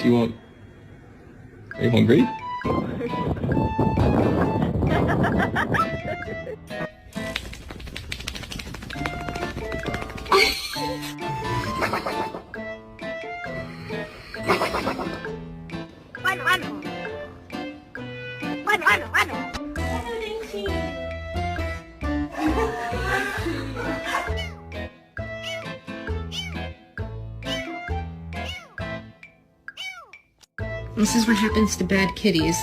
Do you want... Are you hungry? This is what happens to bad kitties.